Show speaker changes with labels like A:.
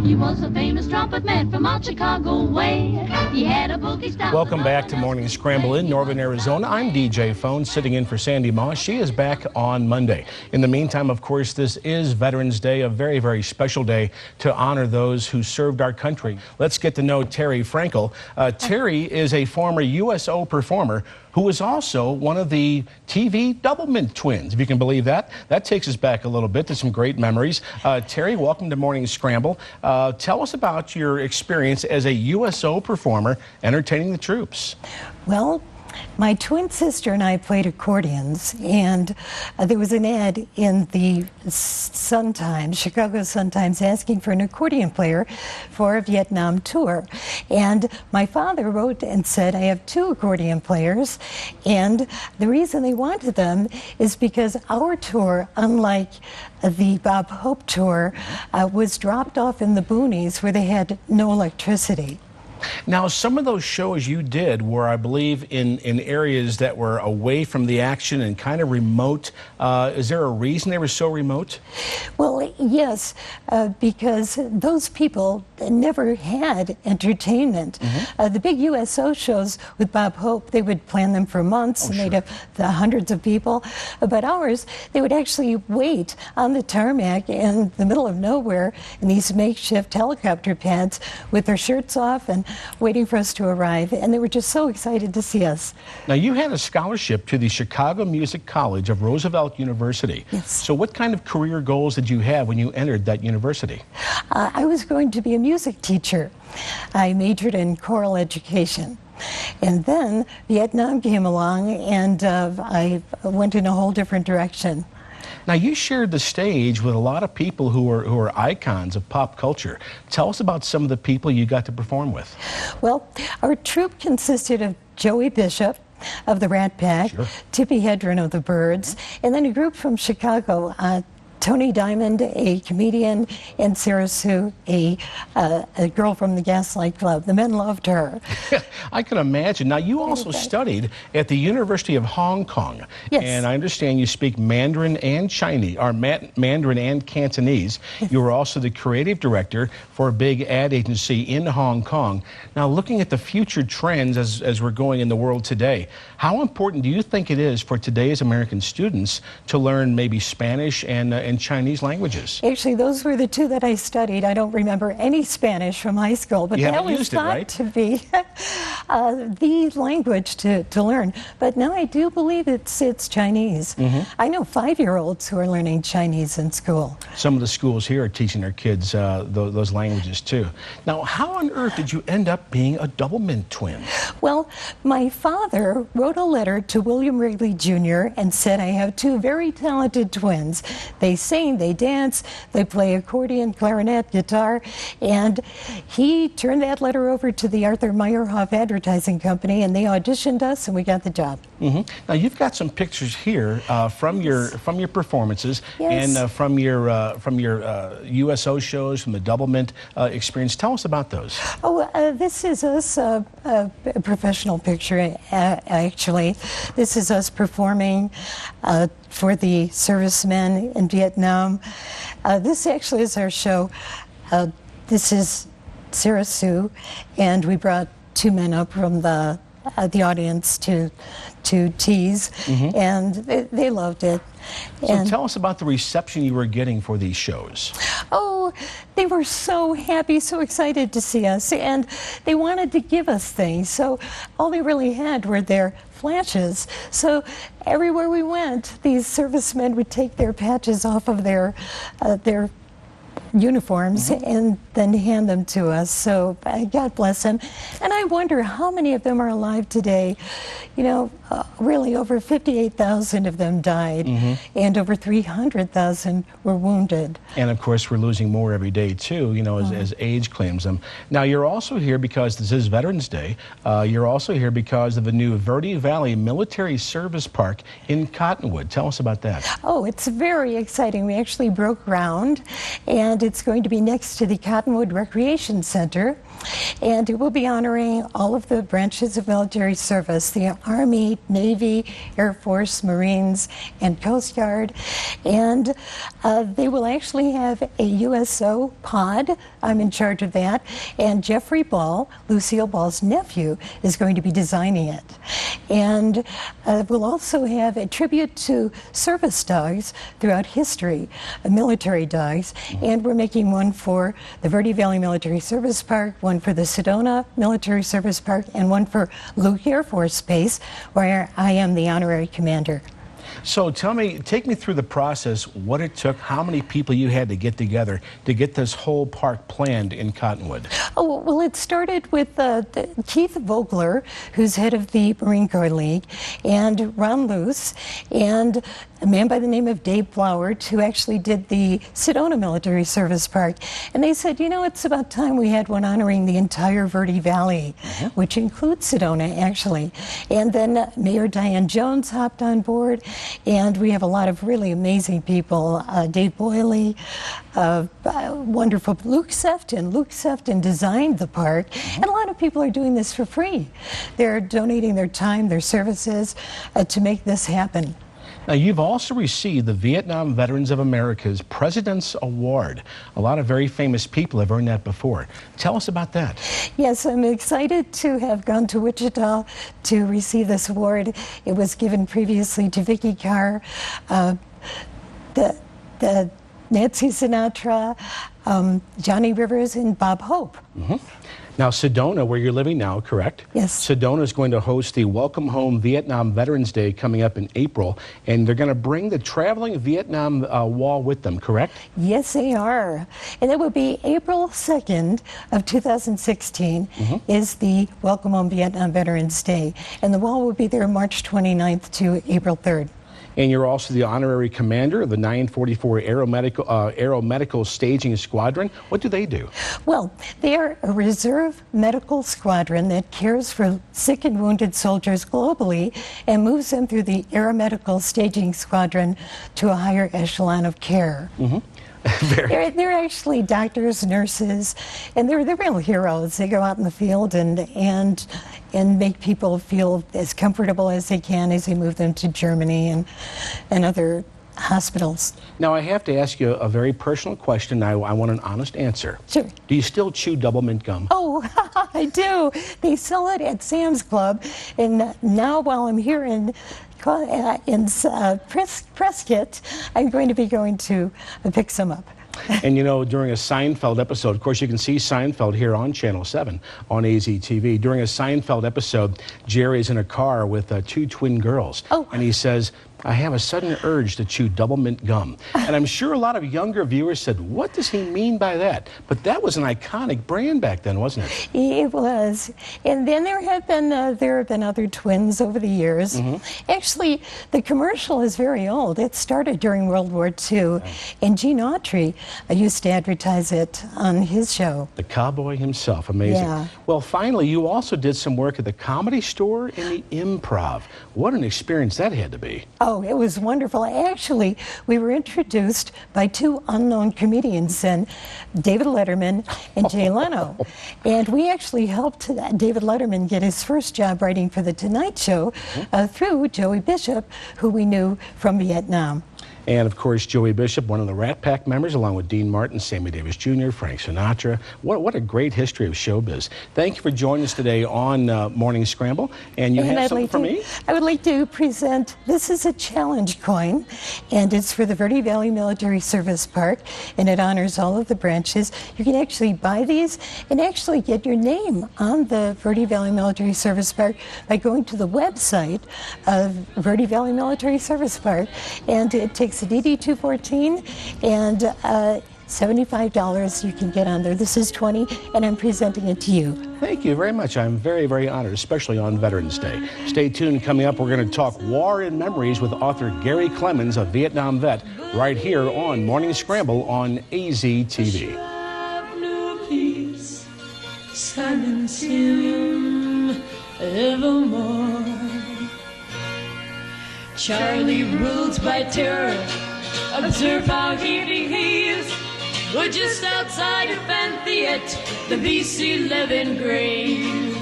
A: He was a famous trumpet man from out Chicago way. He had a boogie style. Welcome back to Morning Scramble in Northern Arizona. I'm DJ Fone, sitting in for Sandy Moss. She is back on Monday. In the meantime, of course, this is Veterans Day, a very, very special day to honor those who served our country. Let's get to know Terrie Frankel. Terrie is a former USO performer who was also one of the TV Doublemint Twins, if you can believe that. That takes us back a little bit to some great memories. Terrie, welcome to Morning Scramble. Tell us about your experience as a USO performer entertaining the troops.
B: Well, my twin sister and I played accordions, and there was an ad in the Sun-Times, Chicago Sun-Times, asking for an accordion player for a Vietnam tour. And my father wrote and said, I have 2 accordion players, and the reason they wanted them is because our tour, unlike the Bob Hope tour, was dropped off in the boonies where they had no electricity.
A: Now, some of those shows you did were, I believe, in areas that were away from the action and kind of remote. Is there a reason they were so remote?
B: Well, yes, because those people never had entertainment. The big USO shows with Bob Hope, they would plan them for months, and they'd have the hundreds of people. But ours, they would actually wait on the tarmac in the middle of nowhere in these makeshift helicopter pads with their shirts off and waiting for us to arrive, and they were just so excited to see us.
A: Now, you had a scholarship to the Chicago Music College of Roosevelt University.
B: Yes.
A: So what kind of career goals did you have when you entered that university?
B: I was going to be a music teacher. I majored in choral education. And then Vietnam came along, and I went in a whole different direction.
A: Now, you shared the stage with a lot of people who are icons of pop culture. Tell us about some of the people you got to perform with.
B: Well, our troupe consisted of Joey Bishop of the Rat Pack, Tippi Hedren of the Byrds, and then a group from Chicago, Tony Diamond, a comedian, and Sarah Sue, a girl from the Gaslight Club. The men loved her.
A: I can imagine. Now, you also studied at the University of Hong Kong.
B: Yes.
A: And I understand you speak Mandarin and Chinese, or Mandarin and Cantonese. You were also the creative director for a big ad agency in Hong Kong. Now, looking at the future trends as we're going in the world today, how important do you think it is for today's American students to learn maybe Spanish and Chinese languages?
B: Actually, those were the 2 that I studied. I don't remember any Spanish from high school, but that was thought to be the language to learn. But now I do believe it's Chinese. I know 5-year-olds who are learning Chinese in school.
A: Some of the schools here are teaching their kids those languages too. Now, how on earth did you end up being a Doublemint Twin?
B: Well, my father wrote a letter to William Wrigley Jr. and said, I have 2 very talented twins. They sing, they dance, they play accordion, clarinet, guitar, and he turned that letter over to the Arthur Meyerhoff Advertising Company, and they auditioned us, and we got the job.
A: Now, you've got some pictures here from your performances and from your USO shows, from the Doublemint experience. Tell us about those.
B: Oh, this is us, a professional picture, actually. This is us performing for the servicemen in Vietnam. This actually is our show. This is Sarah Sue, and we brought 2 men up from the audience to tease, and they loved it.
A: So tell us about the reception you were getting for these shows.
B: Oh, they were so happy, so excited to see us, and they wanted to give us things. So all they really had were their flashes. So everywhere we went, these servicemen would take their patches off of their uniforms and then hand them to us. So God bless them. And I wonder how many of them are alive today. You know, really over 58,000 of them died, and over 300,000 were wounded.
A: And of course, we're losing more every day too, you know, as age claims them. Now, you're also here because this is Veterans Day. You're also here because of the new Verde Valley Military Service Park in Cottonwood. Tell us about that.
B: Oh, it's very exciting. We actually broke ground, and it's going to be next to the Cottonwood Recreation Center, and it will be honoring all of the branches of military service, the Army, Navy, Air Force, Marines, and Coast Guard. And they will actually have a USO pod. I'm in charge of that. And Jeffrey Ball, Lucille Ball's nephew, is going to be designing it. And we'll also have a tribute to service dogs throughout history, military dogs. And we're making one for the Verde Valley Military Service Park, one for the Sedona Military Service Park, and one for Luke Air Force Base, where I am the Honorary Commander.
A: So take me through the process, what it took, how many people you had to get together to get this whole park planned in Cottonwood.
B: Oh, well, it started with Keith Vogler, who's head of the Marine Corps League, and Ron Luce, and a man by the name of Dave Flowert, who actually did the Sedona Military Service Park. And they said, you know, it's about time we had one honoring the entire Verde Valley, which includes Sedona, actually. And then Mayor Diane Jones hopped on board, and we have a lot of really amazing people. Dave Boyley, wonderful Luke Sefton. Luke Sefton designed the park, and a lot of people are doing this for free. They're donating their time, their services to make this happen.
A: Now, you've also received the Vietnam Veterans of America's President's Award. A lot of very famous people have earned that before. Tell us about that. Yes,
B: I'm excited to have gone to Wichita to receive this award. It was given previously to Vicky Carr, the Nancy Sinatra, Johnny Rivers, and Bob Hope.
A: Now, Sedona, where you're living now, correct?
B: Yes.
A: Sedona is going to host the Welcome Home Vietnam Veterans Day coming up in April, and they're going to bring the traveling Vietnam wall with them, correct?
B: Yes, they are. And it will be April 2nd of 2016 is the Welcome Home Vietnam Veterans Day, and the wall will be there March 29th to April 3rd.
A: And you're also the Honorary Commander of the 944 Aeromedical Staging Squadron. What do they do?
B: Well, they are a reserve medical squadron that cares for sick and wounded soldiers globally and moves them through the Aeromedical Staging Squadron to a higher echelon of care. They're actually doctors, nurses, and they're real heroes. They go out in the field and make people feel as comfortable as they can as they move them to Germany and other hospitals.
A: Now, I have to ask you a very personal question. I want an honest answer.
B: Sure.
A: Do you still chew Doublemint gum?
B: Oh, I do. They sell it at Sam's Club, and now while I'm here in Prescott, I'm going to pick some up.
A: And you know, during a Seinfeld episode, of course you can see Seinfeld here on Channel 7 on AZTV. During a Seinfeld episode, Jerry's in a car with two twin girls. And he says, I have a sudden urge to chew Doublemint gum. And I'm sure a lot of younger viewers said, what does he mean by that? But that was an iconic brand back then, wasn't it?
B: It was. And then there have been other twins over the years. Actually, the commercial is very old. It started during World War II. And Gene Autry used to advertise it on his show.
A: The cowboy himself. Amazing.
B: Yeah.
A: Well, finally, you also did some work at the Comedy Store and the Improv. What an experience that had to be.
B: Oh, it was wonderful. Actually, we were introduced by two unknown comedians, then David Letterman and Jay Leno. And we actually helped David Letterman get his first job writing for The Tonight Show through Joey Bishop, who we knew from Vietnam.
A: And of course, Joey Bishop, one of the Rat Pack members, along with Dean Martin, Sammy Davis Jr., Frank Sinatra. What a great history of showbiz. Thank you for joining us today on Morning Scramble. And you have something for me?
B: I would like to present, this is a challenge coin, and it's for the Verde Valley Military Service Park, and it honors all of the branches. You can actually buy these and actually get your name on the Verde Valley Military Service Park by going to the website of Verde Valley Military Service Park, and it takes a DD-214 and $75 you can get on there. This is $20, and I'm presenting it to you.
A: Thank you very much. I'm very, very honored, especially on Veterans Day. Stay tuned. Coming up, we're going to talk War and Memories with author Gary Clemens, a Vietnam vet, right here on Morning Scramble on AZTV.
C: Evermore. Charlie ruled by terror. Observe how he behaves. We're just outside of Fanthiet, the BC-11 grave.